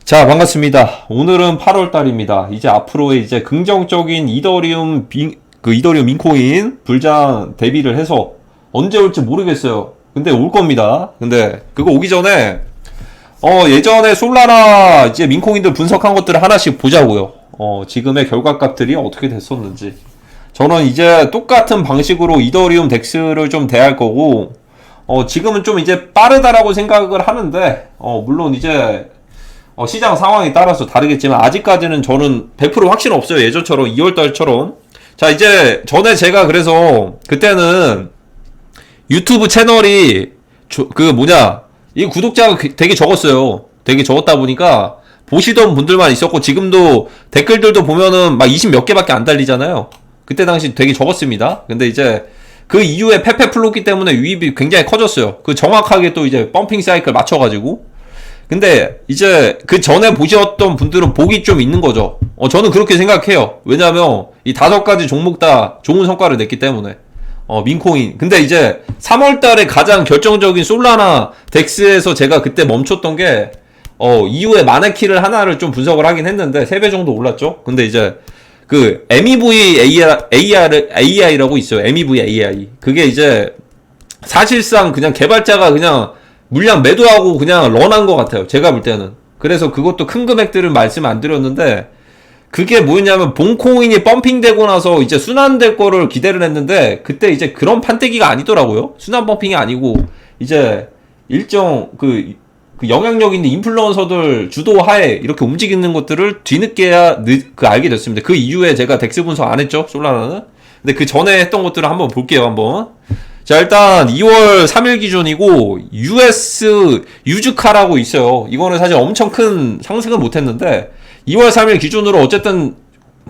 자, 반갑습니다. 오늘은 8월 달입니다. 이제 앞으로의 이제 긍정적인 이더리움 민코인 불장 대비를 해서 언제 올지 모르겠어요. 근데 올 겁니다. 근데 그거 오기 전에 예전에 솔라나 이제 민코인들 분석한 것들을 하나씩 보자고요. 지금의 결과값들이 어떻게 됐었는지. 저는 이제 똑같은 방식으로 이더리움 덱스를 좀 대할 거고, 지금은 좀 이제 빠르다라고 생각을 하는데, 물론 이제 시장 상황에 따라서 다르겠지만 아직까지는 저는 100% 확신 없어요. 예전처럼 2월달처럼. 자, 이제 전에 제가 그래서 그때는 유튜브 채널이 이 구독자가 되게 적었어요. 되게 적었다 보니까 보시던 분들만 있었고, 지금도 댓글들도 보면은 막 20 몇 개밖에 안 달리잖아요. 그때 당시 되게 적었습니다. 근데 이제 그 이후에 페페 플로기 때문에 유입이 굉장히 커졌어요. 그 정확하게 또 이제 펌핑 사이클 맞춰가지고. 근데 이제 그 전에 보셨던 분들은 복이 좀 있는 거죠. 저는 그렇게 생각해요. 왜냐면 이 5가지 종목 다 좋은 성과를 냈기 때문에. 민코인. 근데 이제 3월 달에 가장 결정적인 솔라나 덱스에서 제가 그때 멈췄던 게 이후에 마네키를 하나를 좀 분석을 하긴 했는데 3배 정도 올랐죠. 근데 이제 그 MEV AI라고 있어요. MEV AI. 그게 이제 사실상 그냥 개발자가 그냥 물량 매도하고 그냥 런한 것 같아요. 제가 볼 때는. 그래서 그것도 큰 금액들은 말씀 안 드렸는데, 그게 뭐였냐면 본코인이 펌핑되고 나서 이제 순환될 거를 기대를 했는데, 그때 이제 그런 판때기가 아니더라고요. 순환 펌핑이 아니고 이제 일정 그 영향력 있는 인플루언서들 주도하에 이렇게 움직이는 것들을 뒤늦게야 알게 됐습니다. 그 이후에 제가 덱스 분석 안 했죠, 솔라나는. 근데 그 전에 했던 것들을 한번 볼게요. 한번. 자, 일단 2월 3일 기준이고 US 유즈카라고 있어요. 이거는 사실 엄청 큰 상승은 못했는데 2월 3일 기준으로 어쨌든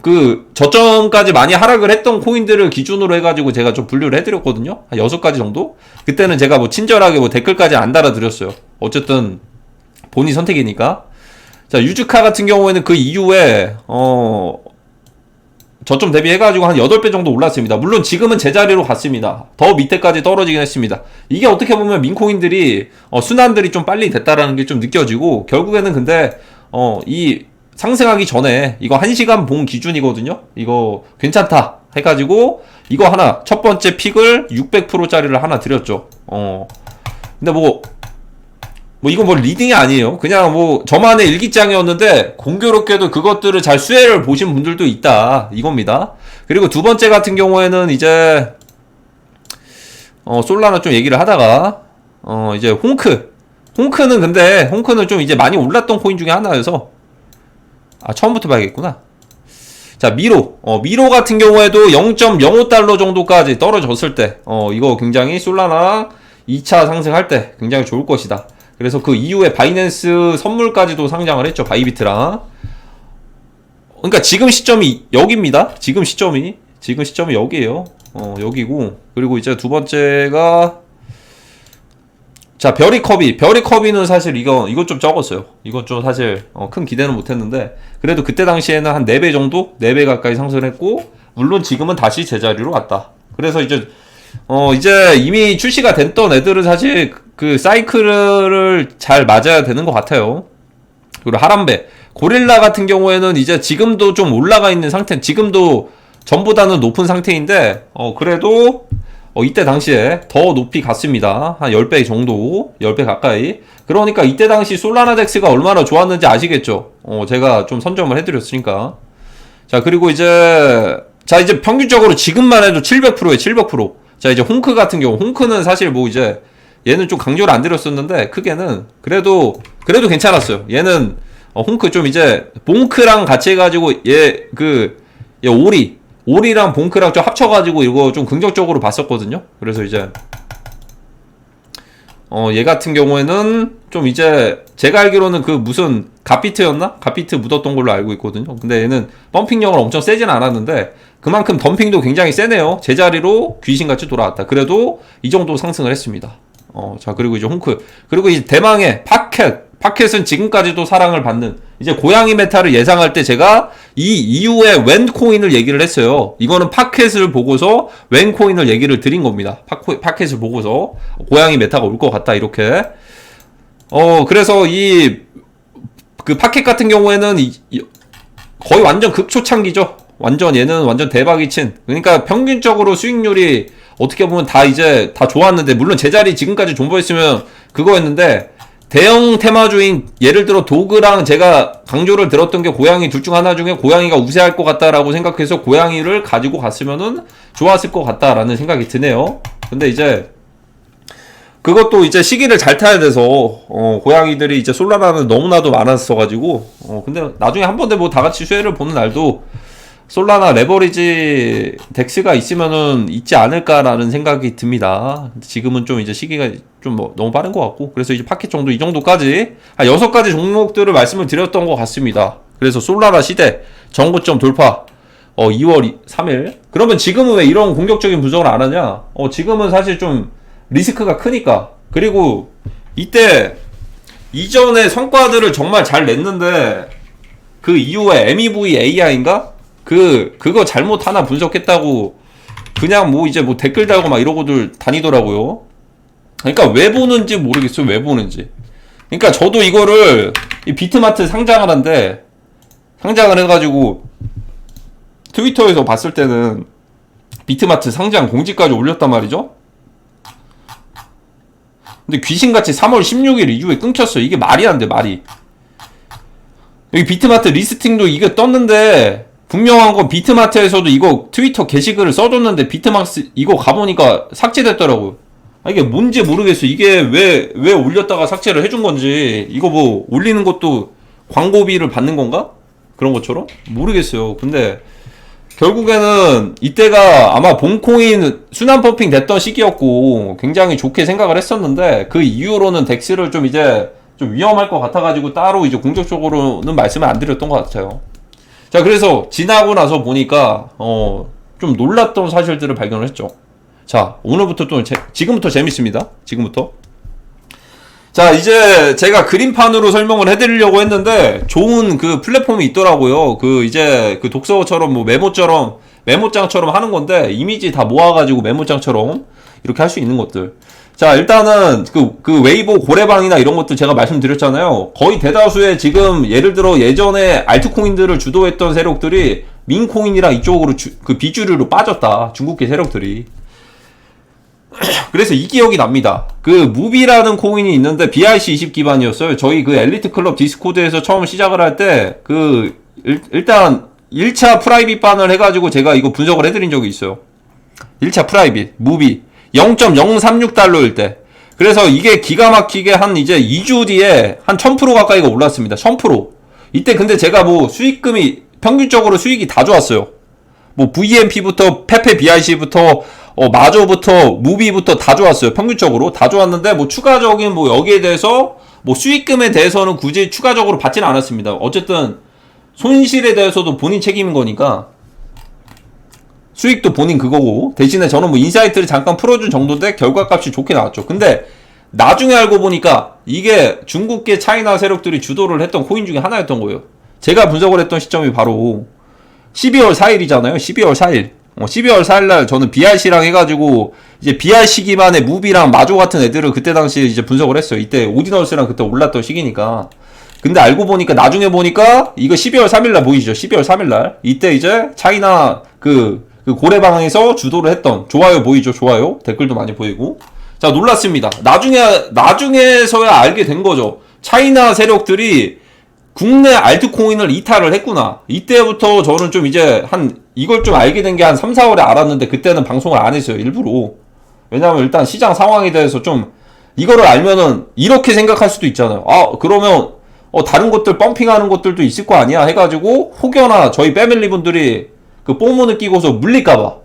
그 저점까지 많이 하락을 했던 코인들을 기준으로 해가지고 제가 좀 분류를 해드렸거든요. 한 6가지 정도. 그때는 제가 뭐 친절하게 뭐 댓글까지 안 달아드렸어요. 어쨌든 본인 선택이니까. 자, 유즈카 같은 경우에는 그 이후에 저점 대비해가지고 한 8배 정도 올랐습니다. 물론 지금은 제자리로 갔습니다. 더 밑에까지 떨어지긴 했습니다. 이게 어떻게 보면 민코인들이 순환들이 좀 빨리 됐다라는 게 좀 느껴지고, 결국에는 근데 이 상승하기 전에 이거 1시간 봉 기준이거든요. 이거 괜찮다 해가지고 이거 하나 첫 번째 픽을 600%짜리를 하나 드렸죠. 근데 이건 뭐 리딩이 아니에요. 그냥 뭐 저만의 일기장이었는데 공교롭게도 그것들을 잘 수혜를 보신 분들도 있다, 이겁니다. 그리고 두 번째 같은 경우에는 이제 솔라나 좀 얘기를 하다가 이제 홍크는 좀 이제 많이 올랐던 코인 중에 하나여서 처음부터 봐야겠구나. 자, 미로 같은 경우에도 0.05달러 정도까지 떨어졌을 때 이거 굉장히 솔라나 2차 상승할 때 굉장히 좋을 것이다. 그래서 그 이후에 바이낸스 선물까지도 상장을 했죠. 바이비트랑. 그러니까 지금 시점이 여기입니다. 지금 시점이 여기에요. 여기고. 그리고 이제 두 번째가, 자, 벼리커비는 사실 이거 좀 적었어요. 이건 좀 사실 큰 기대는 못했는데, 그래도 그때 당시에는 한 4배 정도? 4배 가까이 상승했고, 물론 지금은 다시 제자리로 왔다. 그래서 이제 이미 출시가 됐던 애들은 사실 그 사이클을 잘 맞아야 되는 것 같아요. 그리고 하람베, 고릴라 같은 경우에는 이제 지금도 좀 올라가 있는 상태, 지금도 전보다는 높은 상태인데, 그래도 이때 당시에 더 높이 갔습니다. 한 10배 정도, 10배 가까이. 그러니까 이때 당시 솔라나 덱스가 얼마나 좋았는지 아시겠죠? 제가 좀 선점을 해드렸으니까. 자, 그리고 이제 평균적으로 지금만 해도 700%에요, 700%. 자, 이제 홍크 같은 경우, 홍크는 사실 뭐 이제 얘는 좀 강조를 안 드렸었는데, 크게는 그래도 괜찮았어요. 얘는 홍크 좀 이제 봉크랑 같이 해가지고 얘 오리랑 봉크랑 좀 합쳐가지고 이거 좀 긍정적으로 봤었거든요. 그래서 이제 얘 같은 경우에는 좀 이제 제가 알기로는 그 무슨 갓비트였나? 갓비트 묻었던 걸로 알고 있거든요. 근데 얘는 펌핑력은 엄청 세진 않았는데 그만큼 덤핑도 굉장히 세네요. 제자리로 귀신같이 돌아왔다. 그래도 이 정도 상승을 했습니다. 자, 그리고 이제 홍크. 그리고 이제 대망의 파켓은 지금까지도 사랑을 받는, 이제 고양이 메타를 예상할 때 제가 이 이후에 웬 코인을 얘기를 했어요. 이거는 파켓을 보고서 웬 코인을 얘기를 드린 겁니다. 파켓을 보고서 고양이 메타가 올 것 같다, 이렇게. 그래서 그 파켓 같은 경우에는 거의 완전 극초창기죠. 완전 얘는 완전 대박이 친. 그러니까 평균적으로 수익률이 어떻게 보면 다 이제 다 좋았는데, 물론 제자리 지금까지 존버했으면 그거였는데, 대형 테마주인 예를 들어 도그랑 제가 강조를 들었던 게 고양이 둘 중 하나 중에 고양이가 우세할 것 같다라고 생각해서 고양이를 가지고 갔으면은 좋았을 것 같다라는 생각이 드네요. 근데 이제 그것도 이제 시기를 잘 타야 돼서 고양이들이 이제 솔라나는 너무나도 많았어가지고 근데 나중에 한 번에 뭐 다 같이 수혜를 보는 날도 솔라나 레버리지 덱스가 있으면은 있지 않을까라는 생각이 듭니다. 지금은 좀 이제 시기가 좀 너무 빠른 것 같고, 그래서 이제 파켓 정도 이 정도까지 한 6가지 종목들을 말씀을 드렸던 것 같습니다. 그래서 솔라나 시대 정고점 돌파 2월 3일. 그러면 지금은 왜 이런 공격적인 분석을 안 하냐? 지금은 사실 좀 리스크가 크니까. 그리고 이때 이전의 성과들을 정말 잘 냈는데 그 이후에 MEV AI인가? 그거 잘못 하나 분석했다고 그냥 뭐 이제 뭐 댓글 달고 막 이러고들 다니더라고요. 그러니까 왜 보는지 모르겠어요. 왜 보는지. 그러니까 저도 이거를 이 비트마트 상장을 한데, 상장을 해가지고 트위터에서 봤을 때는 비트마트 상장 공지까지 올렸단 말이죠. 근데 귀신같이 3월 16일 이후에 끊겼어요. 이게 말이 안 돼, 말이. 여기 비트마트 리스팅도 이게 떴는데, 분명한 건 비트마트에서도 이거 트위터 게시글을 써줬는데 비트마트 이거 가보니까 삭제됐더라고요. 이게 뭔지 모르겠어. 이게 왜 올렸다가 삭제를 해준 건지, 이거 뭐 올리는 것도 광고비를 받는 건가? 그런 것처럼? 모르겠어요. 근데 결국에는 이때가 아마 본코인 순환 펌핑 됐던 시기였고 굉장히 좋게 생각을 했었는데, 그 이후로는 덱스를 좀 이제 좀 위험할 것 같아가지고 따로 이제 공격적으로는 말씀을 안 드렸던 것 같아요. 자, 그래서 지나고 나서 보니까 좀 놀랐던 사실들을 발견을 했죠. 자, 오늘부터 또 지금부터 재밌습니다. 지금부터. 자, 이제 제가 그림판으로 설명을 해드리려고 했는데 좋은 그 플랫폼이 있더라고요. 그 이제 그 독서처럼 뭐 메모장처럼 하는 건데, 이미지 다 모아가지고 메모장처럼 이렇게 할 수 있는 것들. 자, 일단은 그 웨이보 고래방이나 이런 것들 제가 말씀드렸잖아요. 거의 대다수의 지금 예를 들어 예전에 알트코인들을 주도했던 세력들이 민코인이랑 이쪽으로 그 비주류로 빠졌다. 중국계 세력들이. 그래서 이 기억이 납니다. 그 무비라는 코인이 있는데 BRC20 기반이었어요. 저희 그 엘리트 클럽 디스코드에서 처음 시작을 할 때 일단 1차 프라이빗 반을 해가지고 제가 이거 분석을 해드린 적이 있어요. 1차 프라이빗 무비 0.036달러일 때. 그래서 이게 기가 막히게 한 이제 2주 뒤에 한 1000% 가까이가 올랐습니다. 1000%. 이때 근데 제가 뭐 수익금이 평균적으로 수익이 다 좋았어요. 뭐 VMP부터 페페 BIC부터 마저부터 무비부터 다 좋았어요. 평균적으로 다 좋았는데 뭐 추가적인 뭐 여기에 대해서 뭐 수익금에 대해서는 굳이 추가적으로 받지는 않았습니다. 어쨌든 손실에 대해서도 본인 책임인 거니까 수익도 본인 그거고, 대신에 저는 뭐 인사이트를 잠깐 풀어준 정도인데 결과값이 좋게 나왔죠. 근데 나중에 알고 보니까 이게 중국계 차이나 세력들이 주도를 했던 코인 중에 하나였던 거예요. 제가 분석을 했던 시점이 바로 12월 4일이잖아요. 12월 4일. 12월 4일날 저는 BRC랑 해가지고 이제 BRC 기반의 무비랑 마조 같은 애들을 그때 당시에 이제 분석을 했어요. 이때 오디너스랑 그때 올랐던 시기니까. 근데 알고 보니까 나중에 보니까 이거 12월 3일날 보이시죠? 12월 3일날 이때 이제 차이나 그 고래방에서 주도를 했던, 좋아요 보이죠? 좋아요 댓글도 많이 보이고. 자, 놀랐습니다. 나중에서야 알게 된 거죠. 차이나 세력들이 국내 알트코인을 이탈을 했구나. 이때부터 저는 좀 이제 이걸 좀 알게 된 게 한 3, 4월에 알았는데 그때는 방송을 안 했어요. 일부러. 왜냐면 일단 시장 상황에 대해서 좀 이거를 알면은 이렇게 생각할 수도 있잖아요. 그러면 다른 것들 펌핑하는 것들도 있을 거 아니야 해가지고 혹여나 저희 패밀리 분들이 그 뽕문을 끼고서 물릴까봐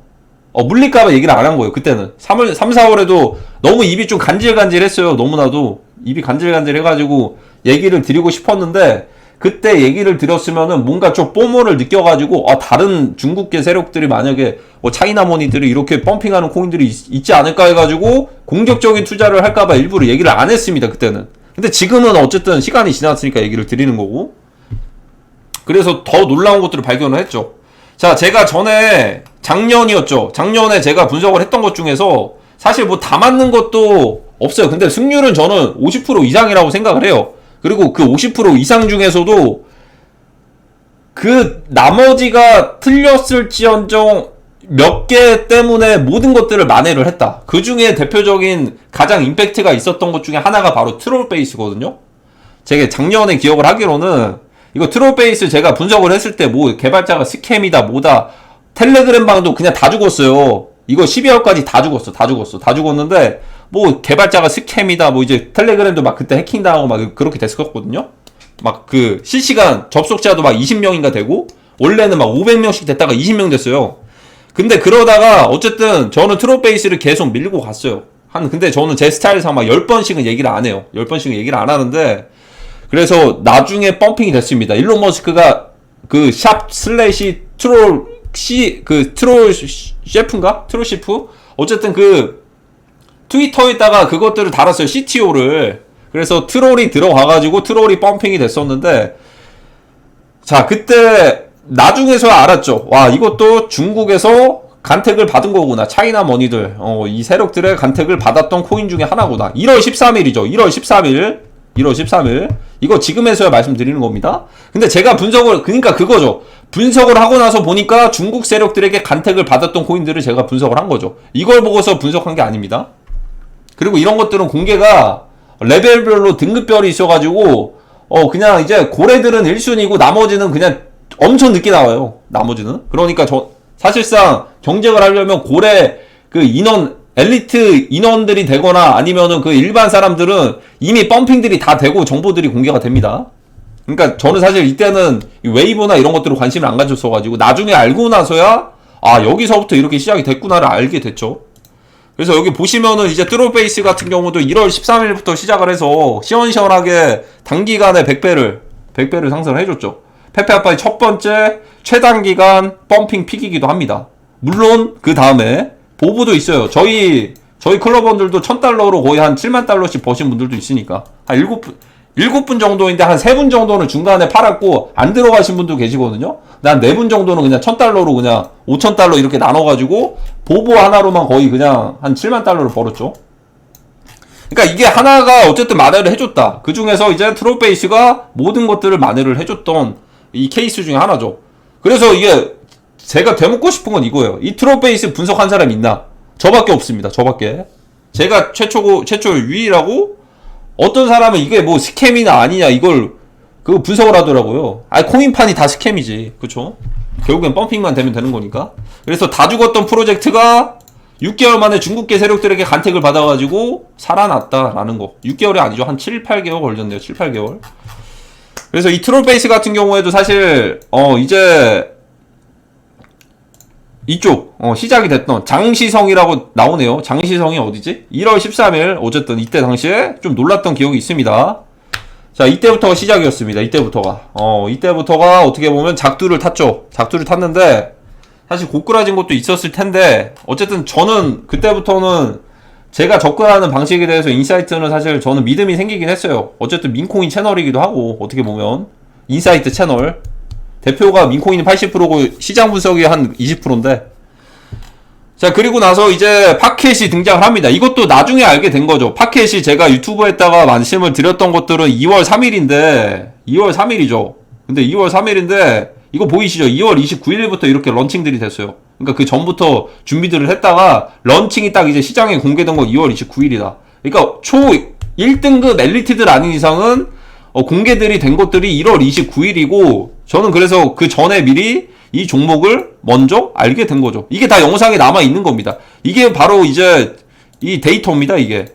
얘기를 안 한 거예요. 그때는 3, 4월에도 너무 입이 좀 간질간질했어요. 너무나도 입이 간질간질 해가지고 얘기를 드리고 싶었는데, 그때 얘기를 드렸으면은 뭔가 좀 뽀모를 느껴가지고 다른 중국계 세력들이 만약에 차이나머니들이 이렇게 펌핑하는 코인들이 있지 않을까 해가지고 공격적인 투자를 할까봐 일부러 얘기를 안 했습니다. 그때는. 근데 지금은 어쨌든 시간이 지났으니까 얘기를 드리는 거고, 그래서 더 놀라운 것들을 발견을 했죠. 자, 제가 작년이었죠. 작년에 제가 분석을 했던 것 중에서 사실 뭐 다 맞는 것도 없어요. 근데 승률은 저는 50% 이상이라고 생각을 해요. 그리고 그 50% 이상 중에서도 그 나머지가 틀렸을지언정 몇 개 때문에 모든 것들을 만회를 했다. 그 중에 대표적인 가장 임팩트가 있었던 것 중에 하나가 바로 트롤 베이스거든요. 제가 작년에 기억을 하기로는 이거 트롤 베이스 제가 분석을 했을 때 뭐 개발자가 스캠이다 뭐다 텔레그램 방도 그냥 다 죽었어요. 이거 12월까지 다 죽었는데 뭐 개발자가 스캠이다 뭐 이제 텔레그램도 막 그때 해킹당하고 막 그렇게 됐었거든요. 막 그 실시간 접속자도 막 20명인가 되고 원래는 막 500명씩 됐다가 20명 됐어요. 근데 그러다가 어쨌든 저는 트롤 베이스를 계속 밀고 갔어요. 근데 저는 제 스타일상 막 10번씩은 얘기를 안 해요. 10번씩은 얘기를 안 하는데 그래서 나중에 펌핑이 됐습니다. 일론 머스크가 그 샵 슬래시 트롤 트롤 셰프인가? 트롤 셰프? 어쨌든 그 트위터에다가 그것들을 달았어요. CTO를. 그래서 트롤이 들어가가지고 트롤이 펌핑이 됐었는데 자 그때 나중에서야 알았죠. 와 이것도 중국에서 간택을 받은 거구나. 차이나 머니들 이 세력들의 간택을 받았던 코인 중에 하나구나. 1월 13일이죠. 1월 13일 이거 지금에서야 말씀드리는 겁니다. 근데 제가 그러니까 그거죠. 분석을 하고 나서 보니까 중국 세력들에게 간택을 받았던 코인들을 제가 분석을 한 거죠. 이걸 보고서 분석한 게 아닙니다. 그리고 이런 것들은 공개가 레벨별로 등급별이 있어가지고 그냥 이제 고래들은 1순위고 나머지는 그냥 엄청 늦게 나와요. 나머지는. 그러니까 사실상 경쟁을 하려면 고래 그 엘리트 인원들이 되거나 아니면은 그 일반 사람들은 이미 펌핑들이 다 되고 정보들이 공개가 됩니다. 그러니까 저는 사실 이때는 웨이브나 이런 것들을 관심을 안 가졌어가지고 나중에 알고 나서야 여기서부터 이렇게 시작이 됐구나를 알게 됐죠. 그래서 여기 보시면은 이제 트롤 베이스 같은 경우도 1월 13일부터 시작을 해서 시원시원하게 단기간에 100배를 상승을 해줬죠. 페페아파이 첫 번째 최단기간 펌핑 픽이기도 합니다. 물론 그 다음에 보부도 있어요. 저희 클럽원들도 $1000로 거의 한 $70,000씩 버신 분들도 있으니까 한 7분 정도인데 한 3분 정도는 중간에 팔았고 안 들어가신 분도 계시거든요. 난 4분 정도는 그냥 $1000로 그냥 $5,000 이렇게 나눠가지고 보보 하나로만 거의 그냥 한 $70,000를 벌었죠. 그러니까 이게 하나가 어쨌든 만회를 해줬다. 그 중에서 이제 트롤 베이스가 모든 것들을 만회를 해줬던 이 케이스 중에 하나죠. 그래서 이게 제가 되묻고 싶은 건 이거예요. 이 트롤 베이스 분석한 사람 있나? 저밖에 없습니다. 저밖에. 제가 최초 유일하고 어떤 사람은 이게 뭐 스캠이나 아니냐 이걸 그 분석을 하더라고요. 코인판이 다 스캠이지. 그쵸? 결국엔 펌핑만 되면 되는 거니까. 그래서 다 죽었던 프로젝트가 6개월 만에 중국계 세력들에게 간택을 받아가지고 살아났다라는 거. 6개월이 아니죠. 한 7, 8개월 걸렸네요. 7, 8개월. 그래서 이 트롤 베이스 같은 경우에도 사실 이제 이쪽 시작이 됐던 장시성이라고 나오네요. 장시성이 어디지? 1월 13일 어쨌든 이때 당시에 좀 놀랐던 기억이 있습니다. 자 이때부터가 시작이었습니다. 이때부터가 어떻게 보면 작두를 탔죠. 작두를 탔는데 사실 고꾸라진 것도 있었을 텐데 어쨌든 저는 그때부터는 제가 접근하는 방식에 대해서 인사이트는 사실 저는 믿음이 생기긴 했어요. 어쨌든 민코인 채널이기도 하고 어떻게 보면 인사이트 채널 대표가 민코인이 80%고 시장 분석이 한 20%인데 자 그리고 나서 이제 파켓이 등장을 합니다. 이것도 나중에 알게 된 거죠. 파켓이 제가 유튜브에다가 말씀을 드렸던 것들은 2월 3일인데 2월 3일이죠. 근데 2월 3일인데 이거 보이시죠? 2월 29일부터 이렇게 런칭들이 됐어요. 그러니까 그 전부터 준비들을 했다가 런칭이 딱 이제 시장에 공개된 건 2월 29일이다. 그러니까 초 1등급 엘리트들 아닌 이상은 공개들이 된 것들이 1월 29일이고 저는 그래서 그 전에 미리 이 종목을 먼저 알게 된 거죠. 이게 다 영상에 남아 있는 겁니다. 이게 바로 이제 이 데이터입니다. 이게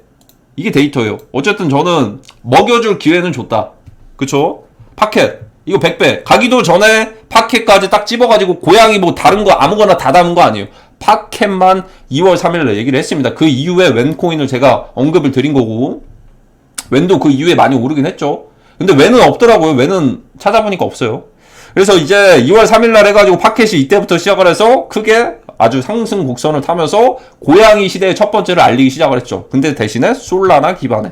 데이터예요. 어쨌든 저는 먹여줄 기회는 줬다. 그쵸? 파켓 이거 100배 가기도 전에 파켓까지 딱 집어가지고 고양이 뭐 다른 거 아무거나 다 담은 거 아니에요. 파켓만 2월 3일에 얘기를 했습니다. 그 이후에 웬코인을 제가 언급을 드린 거고 웬도 그 이후에 많이 오르긴 했죠. 근데 웬은 없더라고요. 웬은 찾아보니까 없어요. 그래서 이제 2월 3일날 해가지고 파켓이 이때부터 시작을 해서 크게 아주 상승 곡선을 타면서 고양이 시대의 첫 번째를 알리기 시작을 했죠. 근데 대신에 솔라나 기반에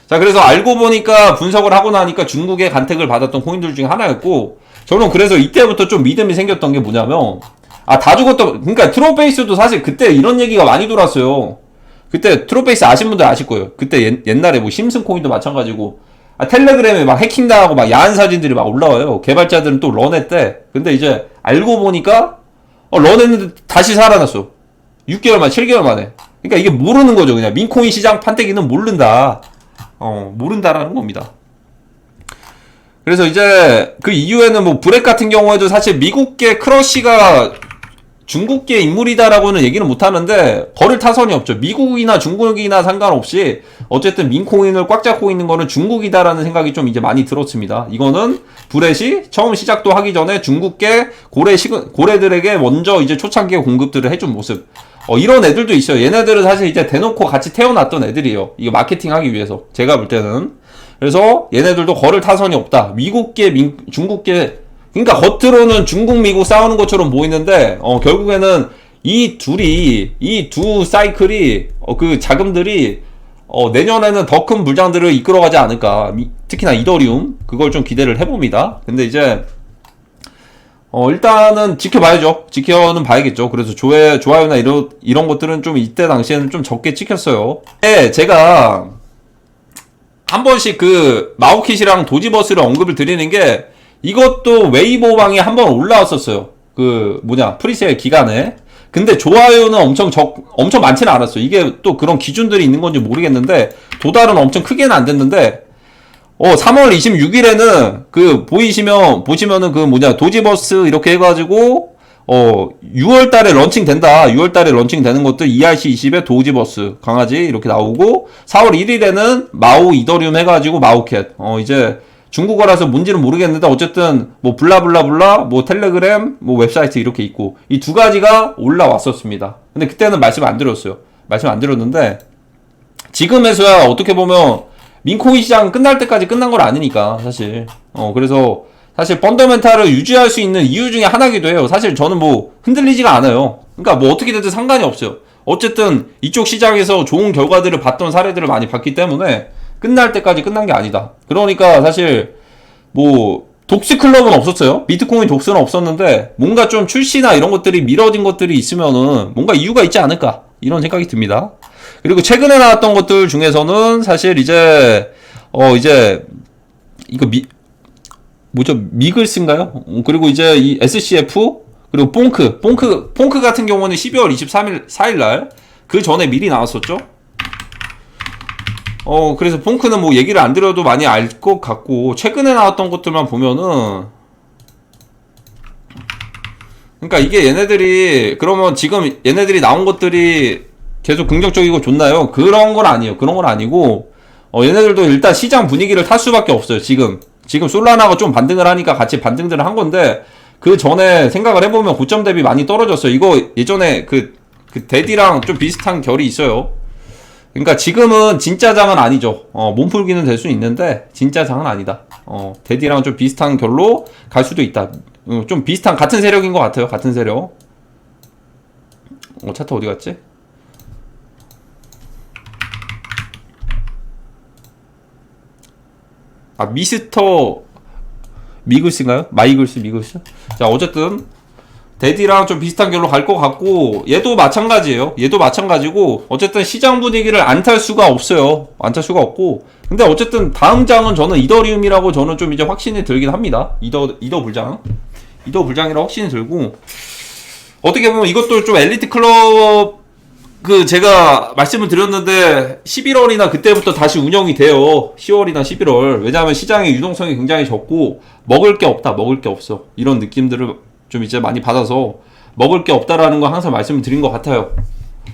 자 그래서 알고 보니까 분석을 하고 나니까 중국의 간택을 받았던 코인들 중에 하나였고 저는 그래서 이때부터 좀 믿음이 생겼던 게 뭐냐면 다 죽었던 그러니까 트롤 베이스도 사실 그때 이런 얘기가 많이 돌았어요. 그때 트로페이스 아신 분들 아실 거예요. 그때 옛날에 뭐 심슨코인도 마찬가지고 텔레그램에 막 해킹당하고 막 야한 사진들이 막 올라와요. 개발자들은 또 런했대. 근데 이제 알고 보니까 런했는데 다시 살아났어. 6개월 만에 7개월 만에. 그러니까 이게 모르는 거죠. 그냥 민코인 시장 판때기는 모른다. 모른다라는 겁니다. 그래서 이제 그 이후에는 뭐 브렉 같은 경우에도 사실 미국계 크러쉬가 중국계 인물이다라고는 얘기는 못 하는데 거릴 타선이 없죠. 미국이나 중국이나 상관없이 어쨌든 민코인을 꽉 잡고 있는 거는 중국이다라는 생각이 좀 이제 많이 들었습니다. 이거는 브렛이 처음 시작도 하기 전에 중국계 고래들에게 먼저 이제 초창기에 공급들을 해준 모습. 이런 애들도 있어요. 얘네들은 사실 이제 대놓고 같이 태어났던 애들이에요. 이거 마케팅 하기 위해서. 제가 볼 때는. 그래서 얘네들도 거릴 타선이 없다. 미국계, 중국계, 그러니까 겉으로는 중국, 미국 싸우는 것처럼 보이는데, 결국에는 이 두 사이클이, 그 자금들이, 내년에는 더 큰 물량들을 이끌어가지 않을까. 특히나 이더리움. 그걸 좀 기대를 해봅니다. 근데 이제, 일단은 지켜봐야죠. 지켜는 봐야겠죠. 그래서 좋아요나 이런 것들은 좀 이때 당시에는 좀 적게 찍혔어요. 제가, 한 번씩 그, 마오킷이랑 도지버스를 언급을 드리는 게, 이것도 웨이보 방에 한번 올라왔었어요. 프리세일 기간에. 근데 좋아요는 엄청 많지는 않았어요. 이게 또 그런 기준들이 있는 건지 모르겠는데, 도달은 엄청 크게는 안 됐는데, 3월 26일에는 보시면은 도지버스 이렇게 해가지고, 6월 달에 런칭 된다. 6월 달에 런칭 되는 것들 ERC20에 도지버스 강아지 이렇게 나오고, 4월 1일에는 마오 이더리움 해가지고 마오캣. 이제, 중국어라서 뭔지는 모르겠는데 어쨌든 뭐 블라블라블라 뭐 텔레그램 뭐 웹사이트 이렇게 있고 이 두 가지가 올라왔었습니다. 근데 그때는 말씀 안 드렸는데 지금에서야 어떻게 보면 민코인 시장 끝날 때까지 끝난 건 아니니까 사실 그래서 사실 펀더멘탈을 유지할 수 있는 이유 중에 하나기도 해요. 사실 저는 뭐 흔들리지가 않아요. 그러니까 뭐 어떻게 되든 상관이 없어요. 어쨌든 이쪽 시장에서 좋은 결과들을 봤던 사례들을 많이 봤기 때문에 끝날 때까지 끝난 게 아니다. 그러니까 사실 뭐 독스 클럽은 없었어요. 비트코인 독스는 없었는데 뭔가 좀 출시나 이런 것들이 미뤄진 것들이 있으면은 뭔가 이유가 있지 않을까 이런 생각이 듭니다. 그리고 최근에 나왔던 것들 중에서는 사실 이제 이거 미글스인가요? 그리고 이제 이 SCF 그리고 뽕크 같은 경우는 12월 4일날 그 전에 미리 나왔었죠. 그래서 퐁크는 뭐 얘기를 안 드려도 많이 알 것 같고, 최근에 나왔던 것들만 보면은, 그러니까 이게 그러면 지금 얘네들이 나온 것들이 계속 긍정적이고 좋나요? 그런 건 아니고, 얘네들도 일단 시장 분위기를 탈 수밖에 없어요, 지금 솔라나가 좀 반등을 하니까 같이 반등들을 한 건데, 그 전에 생각을 해보면 고점 대비 많이 떨어졌어요. 이거 예전에 그 데디랑 좀 비슷한 결이 있어요. 그러니까 지금은 진짜 장은 아니죠. 몸풀기는 될 수 있는데 진짜 장은 아니다. 데디랑 좀 비슷한 결로 갈 수도 있다. 좀 비슷한 같은 세력인 것 같아요. 같은 세력. 차트 어디 갔지? 미스터 미글스인가요? 미글스. 자, 어쨌든 데디랑 좀 비슷한 결로 갈 것 같고 얘도 마찬가지예요. 얘도 마찬가지고 어쨌든 시장 분위기를 안 탈 수가 없어요. 안 탈 수가 없고 근데 어쨌든 다음 장은 저는 이더리움이라고 저는 좀 이제 확신이 들긴 합니다. 이더 불장이라고 확신이 들고 어떻게 보면 이것도 좀 엘리트 클럽 제가 말씀을 드렸는데 11월이나 그때부터 다시 운영이 돼요. 10월이나 11월. 왜냐하면 시장의 유동성이 굉장히 적고 먹을 게 없어. 이런 느낌들을 좀 이제 많이 받아서 먹을 게 없다라는 거 항상 말씀을 드린 것 같아요.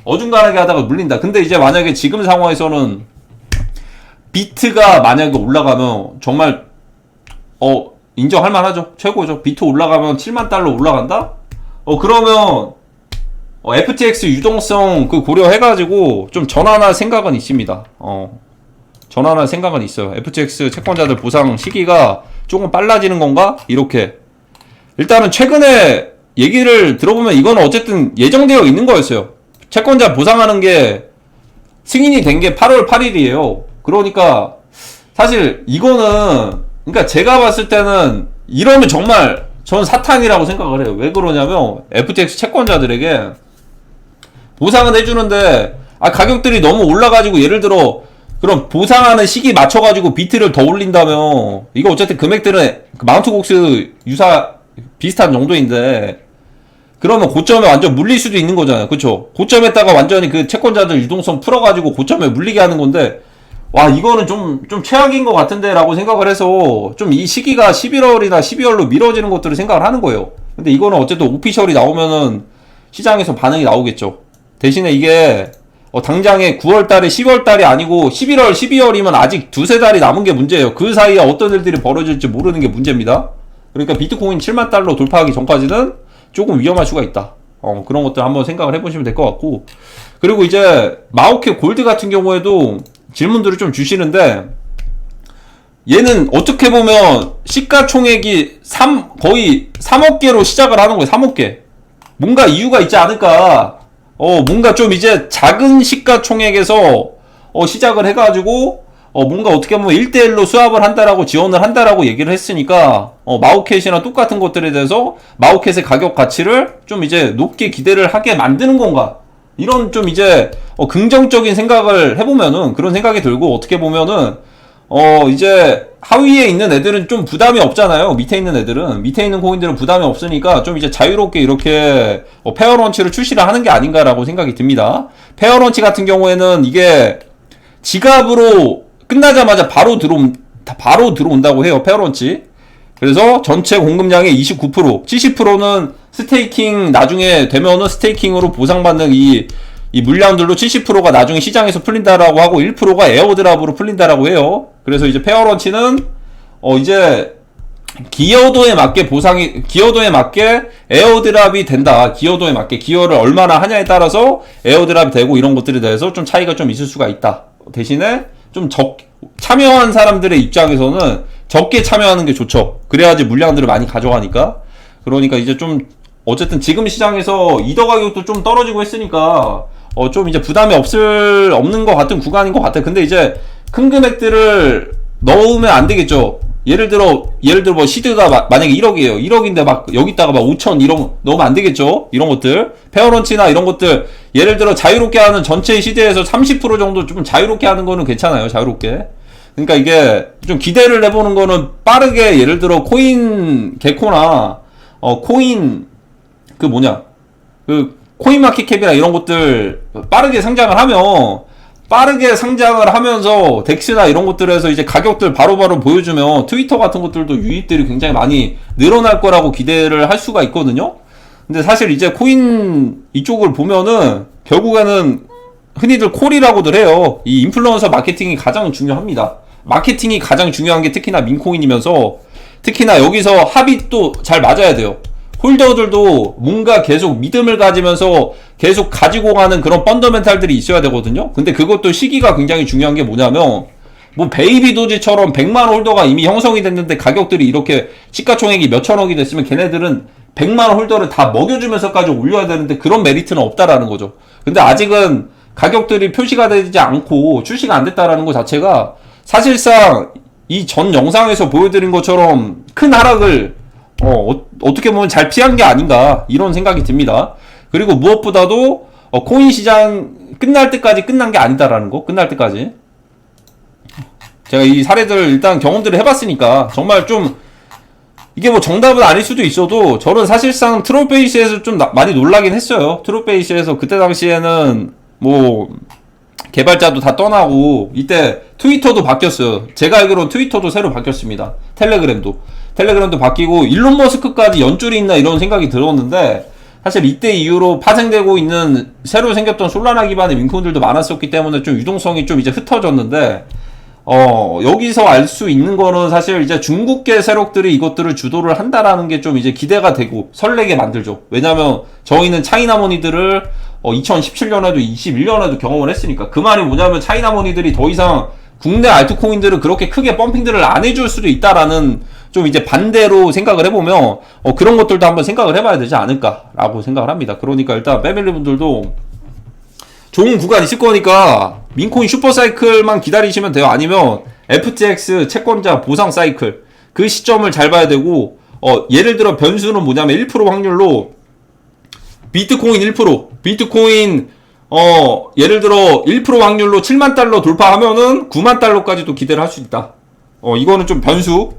어중간하게 하다가 물린다. 근데 이제 만약에 지금 상황에서는 비트가 만약에 올라가면 정말 인정할 만하죠. 최고죠. 비트 올라가면 7만 달러 올라간다? 그러면 FTX 유동성 고려해가지고 좀 전환할 생각은 있습니다. 전환할 생각은 있어요. FTX 채권자들 보상 시기가 조금 빨라지는 건가? 이렇게. 일단은 최근에 얘기를 들어보면 이거는 어쨌든 예정되어 있는 거였어요. 채권자 보상하는 게 승인이 된 게 8월 8일이에요. 그러니까 사실 이거는 그러니까 제가 봤을 때는 이러면 정말 전 사탕이라고 생각을 해요. 왜 그러냐면 FTX 채권자들에게 보상은 해주는데 가격들이 너무 올라가지고 예를 들어 그럼 보상하는 시기 맞춰가지고 비트를 더 올린다면 이거 어쨌든 금액들은 마운트곡스 비슷한 정도인데 그러면 고점에 완전 물릴 수도 있는 거잖아요. 그쵸? 고점에다가 완전히 그 채권자들 유동성 풀어가지고 고점에 물리게 하는 건데 와 이거는 좀 최악인 것 같은데 라고 생각을 해서 좀 이 시기가 11월이나 12월로 미뤄지는 것들을 생각을 하는 거예요. 근데 이거는 어쨌든 오피셜이 나오면은 시장에서 반응이 나오겠죠. 대신에 이게 당장에 9월달에 10월달이 아니고 11월 12월이면 아직 두세 달이 남은 게 문제예요. 그 사이에 어떤 일들이 벌어질지 모르는 게 문제입니다. 그러니까 비트코인 7만 달러 돌파하기 전까지는 조금 위험할 수가 있다. 그런 것들 한번 생각을 해보시면 될 것 같고, 그리고 이제 마오케 골드 같은 경우에도 질문들을 좀 주시는데 얘는 어떻게 보면 시가총액이 거의 3억 개로 시작을 하는 거예요. 3억 개. 뭔가 이유가 있지 않을까. 뭔가 좀 이제 작은 시가총액에서 시작을 해가지고 뭔가 어떻게 보면 1대1로 수합을 한다라고 지원을 한다라고 얘기를 했으니까 마오켓이나 똑같은 것들에 대해서 마오켓의 가격 가치를 좀 이제 높게 기대를 하게 만드는 건가, 이런 좀 이제 긍정적인 생각을 해보면은 그런 생각이 들고, 어떻게 보면은 이제 하위에 있는 애들은 좀 부담이 없잖아요. 밑에 있는 코인들은 부담이 없으니까 좀 이제 자유롭게 이렇게 페어런치를 출시를 하는 게 아닌가라고 생각이 듭니다. 페어런치 같은 경우에는 이게 지갑으로 끝나자마자 바로 들어온다고 해요. 페어런치. 그래서 전체 공급량의 29%, 70%는 스테이킹 나중에 되면은 스테이킹으로 보상받는 이 물량들로 70%가 나중에 시장에서 풀린다라고 하고 1%가 에어드랍으로 풀린다라고 해요. 그래서 이제 페어런치는 이제 기여도에 맞게 에어드랍이 된다. 기여도에 맞게 기여를 얼마나 하냐에 따라서 에어드랍이 되고, 이런 것들에 대해서 좀 차이가 좀 있을 수가 있다. 대신에 좀 참여한 사람들의 입장에서는 적게 참여하는 게 좋죠. 그래야지 물량들을 많이 가져가니까. 그러니까 이제 좀 어쨌든 지금 시장에서 이더 가격도 좀 떨어지고 했으니까 좀 이제 부담이 없는 것 같은 구간인 것 같아요. 근데 이제 큰 금액들을 넣으면 안 되겠죠. 예를 들어 뭐 시드가 만약에 1억이에요. 1억인데 막 여기다가 막 5천 이런 넣으면 안 되겠죠. 이런 것들 페어런치나 이런 것들 예를 들어 자유롭게 하는 전체 시드에서 30% 정도 좀 자유롭게 하는 거는 괜찮아요. 자유롭게. 그러니까 이게 좀 기대를 해보는 거는 빠르게 예를 들어 코인 개코나 코인 코인 마켓캡이나 이런 것들 빠르게 상장을 하면서 덱스나 이런 것들에서 이제 가격들 바로바로 보여주면 트위터 같은 것들도 유입들이 굉장히 많이 늘어날 거라고 기대를 할 수가 있거든요. 근데 사실 이제 코인 이쪽을 보면은 결국에는 흔히들 콜이라고들 해요. 이 인플루언서 마케팅이 가장 중요합니다. 마케팅이 가장 중요한 게 특히나 민코인이면서, 특히나 여기서 합이 또 잘 맞아야 돼요. 홀더들도 뭔가 계속 믿음을 가지면서 계속 가지고 가는 그런 펀더멘탈들이 있어야 되거든요. 근데 그것도 시기가 굉장히 중요한 게 뭐냐면, 뭐 베이비 도지처럼 100만 홀더가 이미 형성이 됐는데 가격들이 이렇게 시가총액이 몇천억이 됐으면 걔네들은 100만 홀더를 다 먹여주면서까지 올려야 되는데 그런 메리트는 없다라는 거죠. 근데 아직은 가격들이 표시가 되지 않고 출시가 안 됐다라는 것 자체가 사실상 이 전 영상에서 보여드린 것처럼 큰 하락을 어떻게 보면 잘 피한 게 아닌가, 이런 생각이 듭니다. 그리고 무엇보다도 코인 시장 끝날 때까지 끝난 게 아니다라는 거. 끝날 때까지 제가 이 사례들을 일단 경험들을 해봤으니까 정말 좀 이게 뭐 정답은 아닐 수도 있어도 저는 사실상 트롯베이스에서 좀 많이 놀라긴 했어요. 트롯베이스에서 그때 당시에는 뭐 개발자도 다 떠나고 이때 트위터도 바뀌었어요. 제가 알기로는 트위터도 새로 바뀌었습니다. 텔레그램도 바뀌고 일론 머스크까지 연줄이 있나 이런 생각이 들었는데, 사실 이때 이후로 파생되고 있는 새로 생겼던 솔라나 기반의 민코인들도 많았었기 때문에 좀 유동성이 좀 이제 흩어졌는데, 여기서 알 수 있는 거는 사실 이제 중국계 세력들이 이것들을 주도를 한다라는 게 좀 이제 기대가 되고 설레게 만들죠. 왜냐면 저희는 차이나머니들을 2017년에도 21년에도 경험을 했으니까. 그 말이 뭐냐면 차이나머니들이 더 이상 국내 알트코인들을 그렇게 크게 펌핑들을 안 해줄 수도 있다라는, 좀 이제 반대로 생각을 해보면 그런 것들도 한번 생각을 해봐야 되지 않을까라고 생각을 합니다. 그러니까 일단 패밀리 분들도 좋은 구간 있을 거니까 민코인 슈퍼사이클만 기다리시면 돼요. 아니면 FTX 채권자 보상 사이클, 그 시점을 잘 봐야 되고, 예를 들어 변수는 뭐냐면 1% 확률로 비트코인 1%, 비트코인 예를 들어 1% 확률로 7만 달러 돌파하면은 9만 달러까지도 기대를 할 수 있다. 이거는 좀 변수.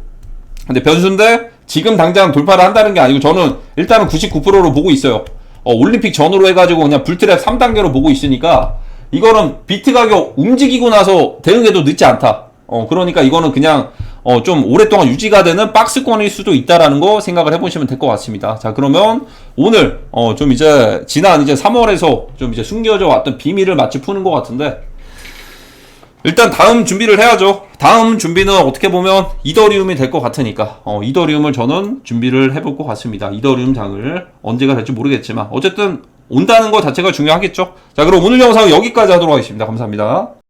근데 변수인데 지금 당장 돌파를 한다는 게 아니고 저는 일단은 99%로 보고 있어요. 올림픽 전후로 해가지고 그냥 불트랩 3단계로 보고 있으니까 이거는 비트 가격 움직이고 나서 대응해도 늦지 않다. 그러니까 이거는 그냥 좀 오랫동안 유지가 되는 박스권일 수도 있다라는 거 생각을 해보시면 될 것 같습니다. 자, 그러면 오늘 좀 이제 지난 이제 3월에서 좀 이제 숨겨져 왔던 비밀을 마치 푸는 것 같은데 일단 다음 준비를 해야죠. 다음 준비는 어떻게 보면 이더리움이 될 것 같으니까 이더리움을 저는 준비를 해볼 것 같습니다. 이더리움 장을 언제가 될지 모르겠지만 어쨌든 온다는 것 자체가 중요하겠죠. 자, 그럼 오늘 영상은 여기까지 하도록 하겠습니다. 감사합니다.